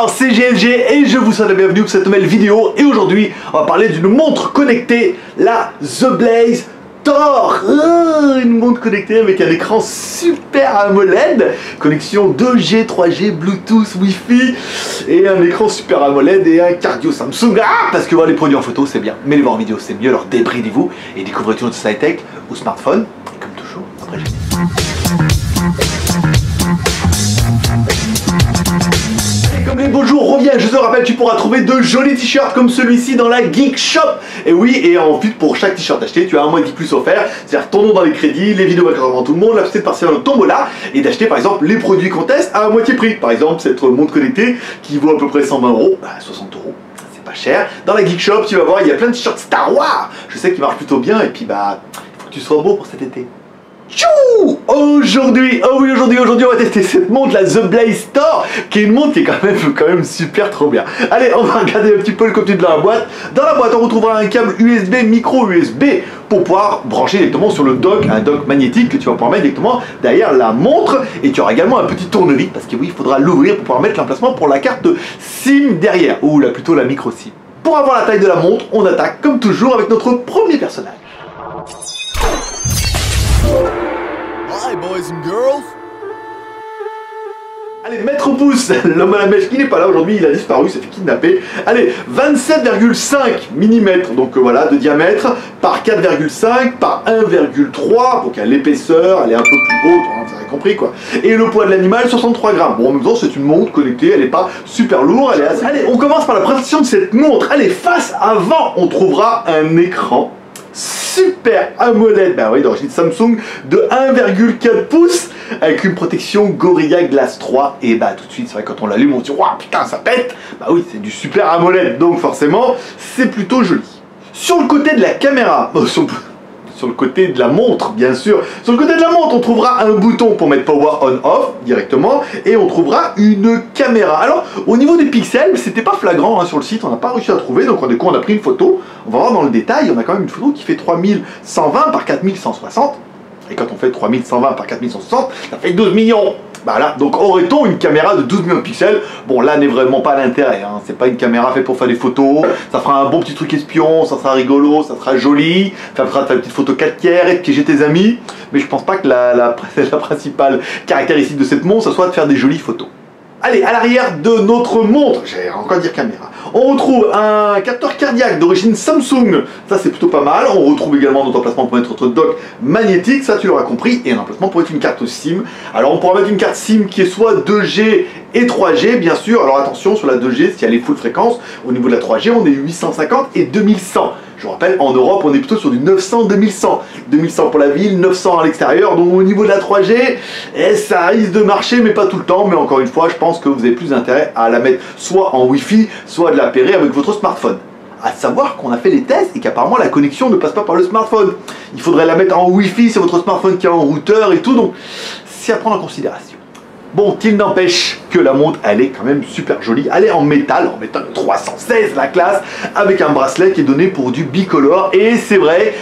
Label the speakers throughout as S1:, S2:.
S1: Bonsoir, c'est GLG et je vous souhaite la bienvenue pour cette nouvelle vidéo. Et aujourd'hui, on va parler d'une montre connectée, la The Blaze Thor. Une montre connectée avec un écran super AMOLED, connexion 2G, 3G, Bluetooth, Wi-Fi et un écran super AMOLED et un cardio Samsung. Parce que voir les produits en photo c'est bien, mais les voir en vidéo c'est mieux, alors débridez-vous et découvrez tout notre high-tech ou smartphone. Et comme toujours, après j'ai... Bonjour, reviens, je te rappelle, tu pourras trouver de jolis t-shirts comme celui-ci dans la Geek Shop. Et oui, et ensuite pour chaque t-shirt acheté, tu as un mois de plus offert, c'est-à-dire ton nom dans les crédits, les vidéos avant tout le monde, la petite partie dans le tombola, et d'acheter par exemple les produits qu'on teste à moitié prix. Par exemple, cette montre connectée qui vaut à peu près 120 €, 60 €. C'est pas cher. Dans la Geek Shop, tu vas voir, il y a plein de t-shirts Star Wars. Je sais qu'ils marchent plutôt bien, et puis bah, il faut que tu sois beau pour cet été. Aujourd'hui, on va tester cette montre, la The Blaze Thor, qui est une montre qui est quand même super trop bien. Allez, on va regarder un petit peu le contenu de la boîte. Dans la boîte, on retrouvera un câble USB, micro USB, pour pouvoir brancher directement sur le dock, un dock magnétique que tu vas pouvoir mettre directement derrière la montre. Et tu auras également un petit tournevis, parce que oui, il faudra l'ouvrir pour pouvoir mettre l'emplacement pour la carte SIM derrière, ou là plutôt la micro SIM. Pour avoir la taille de la montre, on attaque comme toujours avec notre premier personnage.
S2: Hi boys and girls.
S1: Allez, Maître Pouce, l'homme à la mèche qui n'est pas là aujourd'hui, il a disparu, s'est fait kidnapper. Allez, 27,5 mm, donc voilà, de diamètre, par 4,5, par 1,3, donc à l'épaisseur, elle est un peu plus haute, hein, vous avez compris quoi. Et le poids de l'animal, 63 grammes. Bon, en même temps, c'est une montre connectée, elle n'est pas super lourde, elle est assez... Allez, on commence par la présentation de cette montre. Allez, face avant, on trouvera un écran super AMOLED, bah oui, d'origine Samsung, de 1,4 pouces avec une protection Gorilla Glass 3. Et bah tout de suite, c'est vrai, quand on l'allume, on se dit waouh, putain, ça pète. Bah oui, c'est du super AMOLED, donc forcément, c'est plutôt joli. Sur le côté de la caméra, sur le côté de la montre, bien sûr. Sur le côté de la montre, on trouvera un bouton pour mettre Power On-Off directement et on trouvera une caméra. Alors, au niveau des pixels, c'était pas flagrant hein, sur le site, on n'a pas réussi à trouver, donc on a pris une photo. On va voir dans le détail, on a quand même une photo qui fait 3120 par 4160. Et quand on fait 3120 par 4160, ça fait 12 millions. Bah là, donc aurait-on une caméra de 12 millions de pixels? Bon, là n'est vraiment pas l'intérêt, hein. C'est pas une caméra faite pour faire des photos, ça fera un bon petit truc espion, ça sera rigolo, ça sera joli, ça fera une petite photo 4 tiers et de piéger tes amis, mais je pense pas que la principale caractéristique de cette montre, ça soit de faire des jolies photos. Allez, à l'arrière de notre montre, j'allais encore dire caméra, on retrouve un capteur cardiaque d'origine Samsung, ça c'est plutôt pas mal. On retrouve également notre emplacement pour mettre notre dock magnétique, ça tu l'auras compris, et un emplacement pour mettre une carte SIM. Alors on pourra mettre une carte SIM qui est soit 2G et 3G bien sûr. Alors attention, sur la 2G, si elle est full fréquence, au niveau de la 3G on est 850 et 2100. Je vous rappelle, en Europe, on est plutôt sur du 900-2100. 2100 pour la ville, 900 à l'extérieur. Donc au niveau de la 3G, ça risque de marcher, mais pas tout le temps. Mais encore une fois, je pense que vous avez plus intérêt à la mettre soit en Wi-Fi, soit de la pairer avec votre smartphone. À savoir qu'on a fait les tests et qu'apparemment la connexion ne passe pas par le smartphone. Il faudrait la mettre en Wi-Fi sur votre smartphone qui est en routeur et tout. Donc c'est à prendre en considération. Bon, qu'il n'empêche que la montre, elle est quand même super jolie. Elle est en métal 316 la classe, avec un bracelet qui est donné pour du bicolore. Et c'est vrai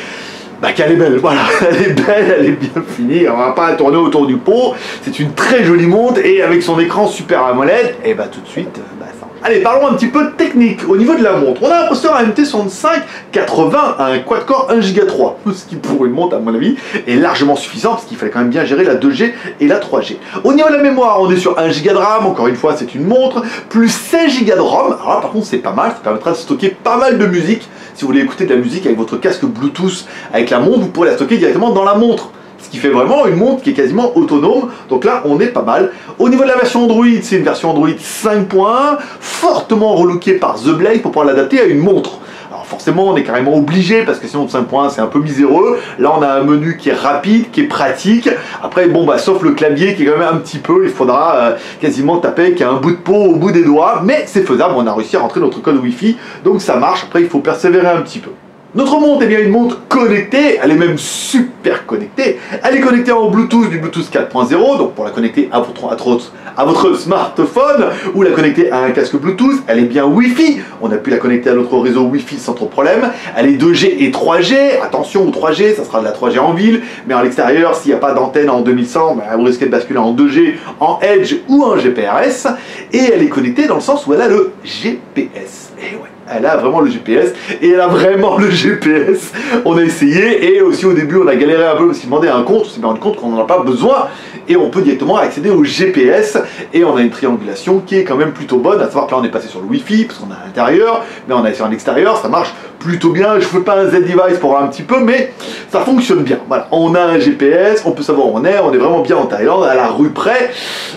S1: bah, qu'elle est belle, voilà, elle est belle, elle est bien finie. On va pas la tourner autour du pot. C'est une très jolie montre et avec son écran super AMOLED, et bah tout de suite, bah ça. Allez, parlons un petit peu de technique. Au niveau de la montre, on a un processeur AMT6580, un quad-core 1,3 Go, ce qui pour une montre à mon avis est largement suffisant parce qu'il fallait quand même bien gérer la 2G et la 3G. Au niveau de la mémoire, on est sur 1 Go de RAM, encore une fois c'est une montre, plus 16 Go de ROM. Alors là par contre c'est pas mal, ça permettra de stocker pas mal de musique. Si vous voulez écouter de la musique avec votre casque Bluetooth avec la montre, vous pourrez la stocker directement dans la montre. Ce qui fait vraiment une montre qui est quasiment autonome, donc là on est pas mal. Au niveau de la version Android, c'est une version Android 5.1, fortement relookée par The Blaze pour pouvoir l'adapter à une montre. Alors forcément on est carrément obligé parce que sinon 5.1 c'est un peu miséreux. Là on a un menu qui est rapide, qui est pratique. Après bon bah sauf le clavier qui est quand même un petit peu, il faudra quasiment taper avec un bout de peau au bout des doigts. Mais c'est faisable, on a réussi à rentrer notre code Wi-Fi, donc ça marche. Après il faut persévérer un petit peu. Notre montre est bien une montre connectée, elle est même super connectée. Elle est connectée en Bluetooth du Bluetooth 4.0, donc pour la connecter à votre smartphone ou la connecter à un casque Bluetooth. Elle est bien Wi-Fi, on a pu la connecter à notre réseau Wi-Fi sans trop de problème. Elle est 2G et 3G, attention, 3G, ça sera de la 3G en ville, mais en l'extérieur, s'il n'y a pas d'antenne en 2100, ben, vous risquez de basculer en 2G, en Edge ou en GPRS. Et elle est connectée dans le sens où elle a le GPS. Et ouais. Elle a vraiment le GPS et elle a vraiment le GPS. On a essayé et aussi au début on a galéré un peu parce qu'il demandait un compte. On s'est rendu compte qu'on n'en a pas besoin et on peut directement accéder au GPS et on a une triangulation qui est quand même plutôt bonne. À savoir que là on est passé sur le Wi-Fi parce qu'on est à l'intérieur, mais on est sur l'extérieur, ça marche plutôt bien. Je fais pas un Z-Device pour voir un petit peu, mais ça fonctionne bien. Voilà, on a un GPS, on peut savoir où on est vraiment bien en Thaïlande, à la rue près.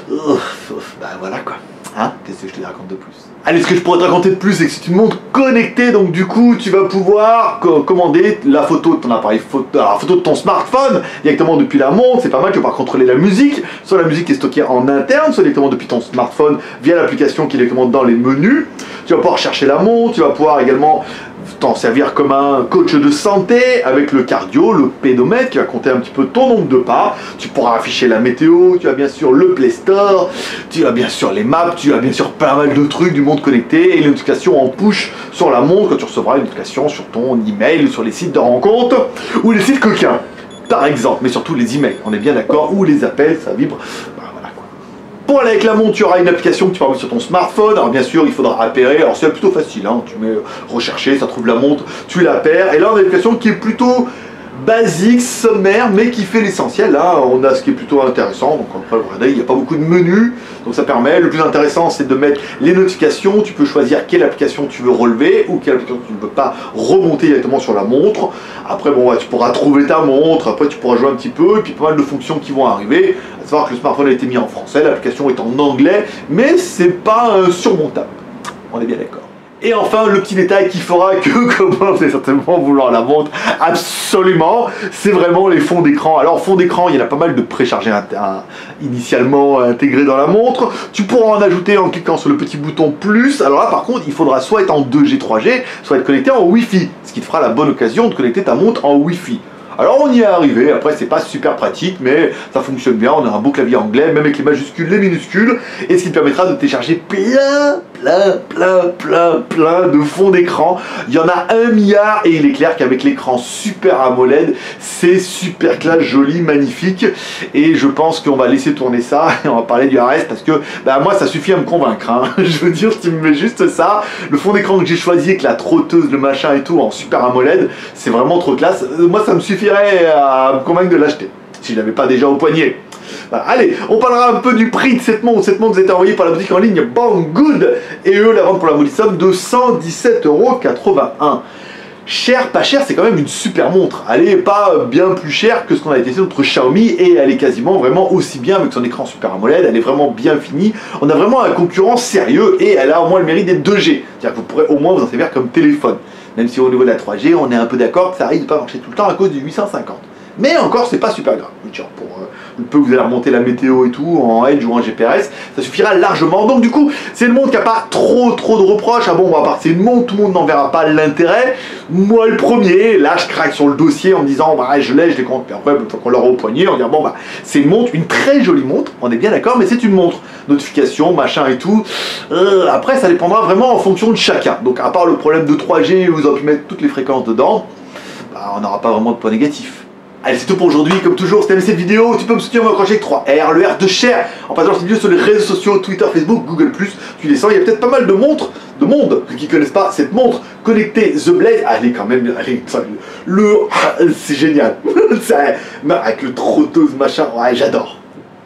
S1: Bah voilà quoi. Hein, qu'est-ce que je te raconte de plus? Allez, ce que je pourrais te raconter de plus, c'est que c'est une montre connectée, donc du coup, tu vas pouvoir commander la photo de ton appareil photo, la photo de ton smartphone directement depuis la montre. C'est pas mal, tu vas pouvoir contrôler la musique, soit la musique est stockée en interne, soit directement depuis ton smartphone via l'application qui est directement dans les menus. Tu vas pouvoir chercher la montre, tu vas pouvoir également t'en servir comme un coach de santé avec le cardio, le pédomètre qui va compter un petit peu ton nombre de pas. Tu pourras afficher la météo, tu as bien sûr le Play Store, tu as bien sûr les maps, tu as bien sûr pas mal de trucs du monde connecté et les notifications en push sur la montre quand tu recevras une notification sur ton email, sur les sites de rencontres ou les sites coquins par exemple, mais surtout les emails, on est bien d'accord, ou les appels, ça vibre. Pour aller avec la montre, tu auras une application que tu vas mettre sur ton smartphone. Alors bien sûr, il faudra appairer. Alors c'est plutôt facile, hein. Tu mets rechercher, ça trouve la montre, tu l'appaires. Et là, on a une application qui est plutôt basique, sommaire, mais qui fait l'essentiel. Là, on a ce qui est plutôt intéressant. Donc après, regardez, il n'y a pas beaucoup de menus. Donc ça permet. Le plus intéressant, c'est de mettre les notifications. Tu peux choisir quelle application tu veux relever ou quelle application tu ne peux pas remonter directement sur la montre. Après, bon, ouais, tu pourras trouver ta montre. Après, tu pourras jouer un petit peu. Et puis pas mal de fonctions qui vont arriver. À savoir que le smartphone a été mis en français, l'application est en anglais, mais c'est pas surmontable. On est bien d'accord. Et enfin, le petit détail qui fera que, comme vous allez certainement vouloir la montre, absolument, c'est vraiment les fonds d'écran. Alors, fond d'écran, il y en a pas mal de préchargés initialement intégrés dans la montre. Tu pourras en ajouter en cliquant sur le petit bouton plus. Alors là, par contre, il faudra soit être en 2G, 3G, soit être connecté en Wi-Fi, ce qui te fera la bonne occasion de connecter ta montre en Wi-Fi. Alors on y est arrivé, après c'est pas super pratique, mais ça fonctionne bien, on a un beau clavier anglais, même avec les majuscules, les minuscules, et ce qui te permettra de télécharger plein de fonds d'écran. Il y en a 1 milliard, et il est clair qu'avec l'écran Super AMOLED, c'est super classe, joli, magnifique, et je pense qu'on va laisser tourner ça, et on va parler du reste, parce que bah, moi ça suffit à me convaincre, hein. Je veux dire, tu me mets juste ça, le fond d'écran que j'ai choisi avec la trotteuse, le machin et tout, en Super AMOLED, c'est vraiment trop classe. Moi ça me suffit à me convaincre de l'acheter, si je l'avais pas déjà au poignet. Voilà. Allez, on parlera un peu du prix de cette montre. Cette montre vous a été envoyée par la boutique en ligne Banggood et eux la vendent pour la modique somme de 117,81 €. Cher, pas cher, c'est quand même une super montre. Elle est pas bien plus chère que ce qu'on a testé notre Xiaomi et elle est quasiment vraiment aussi bien avec son écran Super AMOLED. Elle est vraiment bien finie. On a vraiment un concurrent sérieux et elle a au moins le mérite d'être 2G. C'est-à-dire que vous pourrez au moins vous en servir comme téléphone. Même si au niveau de la 3G, on est un peu d'accord que ça arrive de pas marcher tout le temps à cause du 850. Mais encore, c'est pas super grave. Pour vous allez remonter la météo et tout, en Edge ou en GPRS, ça suffira largement. Donc du coup, c'est une montre qui n'a pas trop de reproches. Ah bon, à part c'est une montre, tout le monde n'en verra pas l'intérêt. Moi le premier, là je craque sur le dossier en me disant, bah je les compte. Puis après, une fois qu'on l'aura au poignet, on dit, bon bah c'est une montre, une très jolie montre, on est bien d'accord, mais c'est une montre. Notification, machin et tout. Après, ça dépendra vraiment en fonction de chacun. Donc à part le problème de 3G, où vous aurez pu mettre toutes les fréquences dedans, bah, on n'aura pas vraiment de points négatifs. Allez, c'est tout pour aujourd'hui. Comme toujours, si t'as aimé cette vidéo, tu peux me soutenir en accrocher avec 3R, le R de share, en partageant cette vidéo sur les réseaux sociaux, Twitter, Facebook, Google+. Tu descends, il y a peut-être pas mal de montres, de monde qui connaissent pas cette montre connectée The Blaze. Ah, elle est quand même, c'est génial. Avec le trotteuse machin, ouais, j'adore.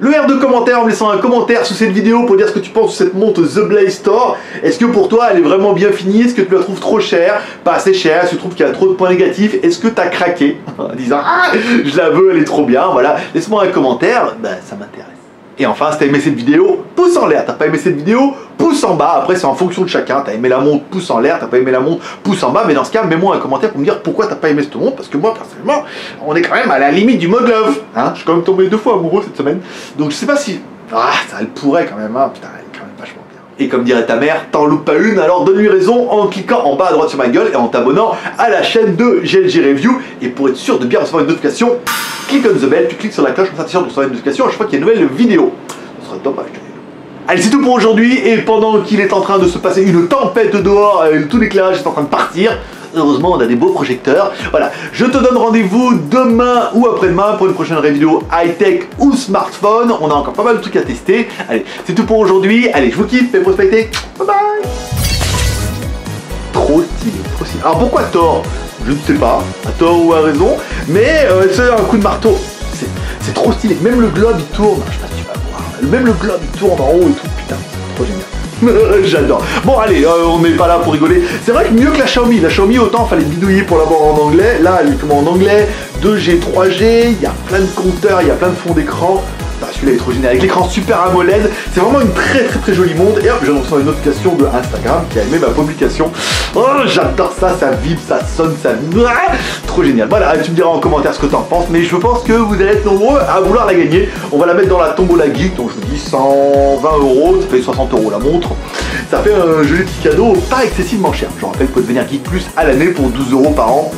S1: Le R de commentaire en me laissant un commentaire sous cette vidéo pour dire ce que tu penses de cette montre The Blaze Store. Est-ce que pour toi elle est vraiment bien finie? Est-ce que tu la trouves trop chère? Pas assez chère? Est-ce que tu trouves qu'il y a trop de points négatifs? Est-ce que tu as craqué en disant ah, je la veux, elle est trop bien? Voilà, laisse-moi un commentaire, bah, ça m'intéresse. Et enfin, si t'as aimé cette vidéo, pouce en l'air. T'as pas aimé cette vidéo, pouce en bas. Après, c'est en fonction de chacun. T'as aimé la montre, pouce en l'air. T'as pas aimé la montre, pouce en bas. Mais dans ce cas, mets-moi un commentaire pour me dire pourquoi t'as pas aimé cette montre. Parce que moi, personnellement, on est quand même à la limite du mode love. Hein, je suis quand même tombé 2 fois amoureux cette semaine. Donc, je sais pas si... Ah, ça, elle pourrait quand même. Hein. Putain, elle est quand même vachement bien. Et comme dirait ta mère, t'en loupes pas une, alors donne-lui raison en cliquant en bas à droite sur ma gueule et en t'abonnant à la chaîne de GLG Review. Et pour être sûr de bien recevoir une notification, clique on the bell, tu cliques sur la cloche, comme ça t'es sûr de recevoir une notification à chaque fois qu'il y a une nouvelle vidéo. Ce sera top, je te dis. Allez, c'est tout pour aujourd'hui, et pendant qu'il est en train de se passer une tempête dehors, tout l'éclairage est en train de partir, heureusement on a des beaux projecteurs, voilà, je te donne rendez-vous demain ou après-demain pour une prochaine vidéo high-tech ou smartphone, on a encore pas mal de trucs à tester. Allez, c'est tout pour aujourd'hui, allez, je vous kiffe, et prospérité, bye bye. Trop stylé, trop stylé. Alors pourquoi tort? Je ne sais pas, à tort ou à raison, mais c'est un coup de marteau, c'est trop stylé, même le globe il tourne, je sais pas si tu vas voir, même le globe il tourne en haut et tout, putain, c'est trop génial. J'adore. Bon allez, on n'est pas là pour rigoler. C'est vrai que mieux que la Xiaomi. La Xiaomi, autant fallait bidouiller pour l'avoir en anglais. Là, elle est comment en anglais, 2G, 3G, il y a plein de compteurs, il y a plein de fonds d'écran. Celui-là est trop génial, avec l'écran super AMOLED, c'est vraiment une très jolie montre. Et hop, je reçois une notification de Instagram qui a aimé ma publication. Oh, j'adore ça, ça vibre, ça sonne, ça vibre. Ah, trop génial. Voilà, tu me diras en commentaire ce que t'en penses, mais je pense que vous allez être nombreux à vouloir la gagner. On va la mettre dans la tombola geek, donc je vous dis 120 €, ça fait 60 € la montre. Ça fait un joli petit cadeau, pas excessivement cher. Je rappelle, vous pouvez devenir Geek Plus à l'année pour 12 € par an.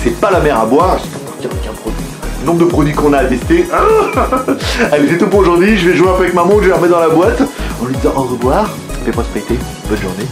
S1: C'est pas la mer à boire, c'est pour partir avec un produit. Le nombre de produits qu'on a à tester. Allez, c'est tout pour aujourd'hui. Je vais jouer un peu avec ma montre, je vais la remettre dans la boîte en lui disant au revoir. Paix, prospérité, bonne journée.